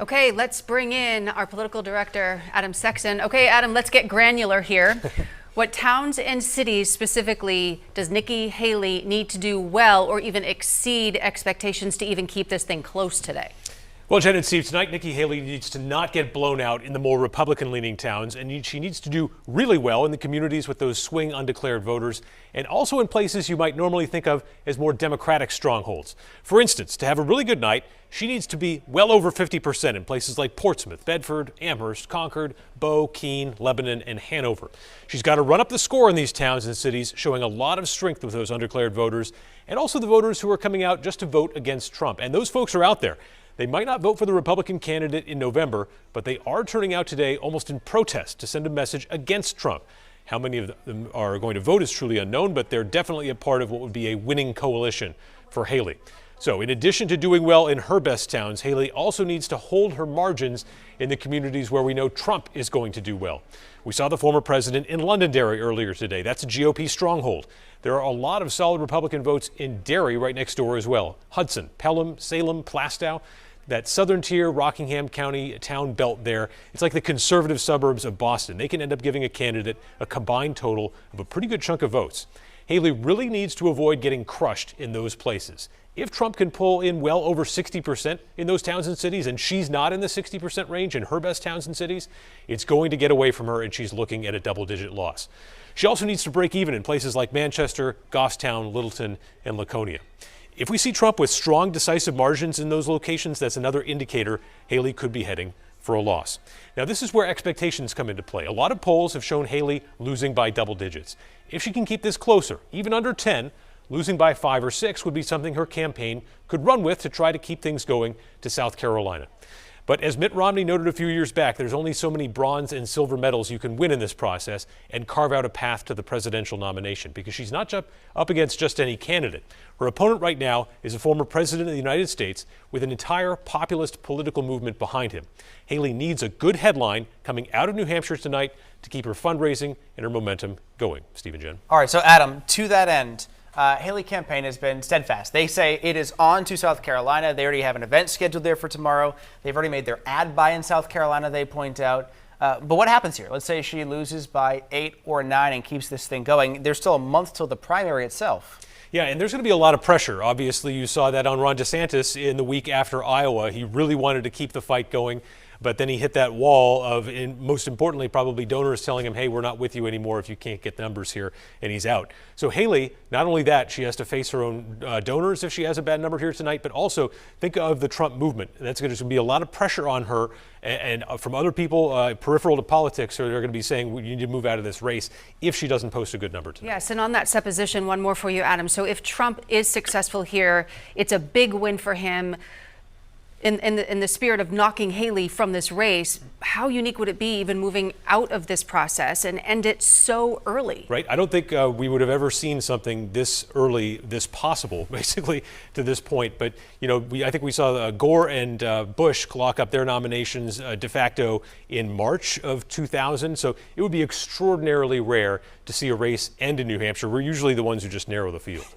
Okay, let's bring in our political director, Adam Sexton. Okay, Adam, let's get granular here. What towns and cities specifically does Nikki Haley need to do well or even exceed expectations to even keep this thing close today? Well, Jen and Steve, tonight Nikki Haley needs to not get blown out in the more Republican-leaning towns, and she needs to do really well in the communities with those swing undeclared voters, and also in places you might normally think of as more Democratic strongholds. For instance, to have a really good night, she needs to be well over 50% in places like Portsmouth, Bedford, Amherst, Concord, Bow, Keene, Lebanon, and Hanover. She's got to run up the score in these towns and cities, showing a lot of strength with those undeclared voters, and also the voters who are coming out just to vote against Trump. And those folks are out there. They might not vote for the Republican candidate in November, but they are turning out today almost in protest to send a message against Trump. How many of them are going to vote is truly unknown, but they're definitely a part of what would be a winning coalition for Haley. So in addition to doing well in her best towns, Haley also needs to hold her margins in the communities where we know Trump is going to do well. We saw the former president in Londonderry earlier today. That's a GOP stronghold. There are a lot of solid Republican votes in Derry right next door as well. Hudson, Pelham, Salem, Plastow. That southern tier, Rockingham County town belt there, it's like the conservative suburbs of Boston. They can end up giving a candidate a combined total of a pretty good chunk of votes. Haley really needs to avoid getting crushed in those places. If Trump can pull in well over 60% in those towns and cities, and she's not in the 60% range in her best towns and cities, it's going to get away from her, and she's looking at a double-digit loss. She also needs to break even in places like Manchester, Goffstown, Littleton, and Laconia. If we see Trump with strong, decisive margins in those locations, that's another indicator Haley could be heading for a loss. Now, this is where expectations come into play. A lot of polls have shown Haley losing by double digits. If she can keep this closer, even under 10, losing by 5 or 6 would be something her campaign could run with to try to keep things going to South Carolina. But as Mitt Romney noted a few years back, there's only so many bronze and silver medals you can win in this process and carve out a path to the presidential nomination, because she's not up against just any candidate. Her opponent right now is a former president of the United States with an entire populist political movement behind him. Haley needs a good headline coming out of New Hampshire tonight to keep her fundraising and her momentum going. Steve and Jen. All right, so Adam, to that end, Haley campaign has been steadfast. They say it is on to South Carolina. They already have an event scheduled there for tomorrow. They've already made their ad buy in South Carolina, they point out. But what happens here? Let's say she loses by 8 or 9 and keeps this thing going. There's still a month till the primary itself. Yeah, and there's going to be a lot of pressure. Obviously, you saw that on Ron DeSantis in the week after Iowa. He really wanted to keep the fight going, but then he hit that wall of, and most importantly, probably donors telling him, hey, we're not with you anymore if you can't get numbers here, and he's out. So Haley, not only that, she has to face her own donors if she has a bad number here tonight, but also think of the Trump movement. That's going to be a lot of pressure on her, and from other people peripheral to politics, who are going to be saying, well, you need to move out of this race if she doesn't post a good number tonight. Yes, and on that supposition, one more for you, Adam. So if Trump is successful here, it's a big win for him. In the spirit of knocking Haley from this race, how unique would it be even moving out of this process and end it so early? Right. I don't think we would have ever seen something this early, this possible, basically, to this point. But, you know, I think we saw Gore and Bush lock up their nominations de facto in March of 2000. So it would be extraordinarily rare to see a race end in New Hampshire. We're usually the ones who just narrow the field.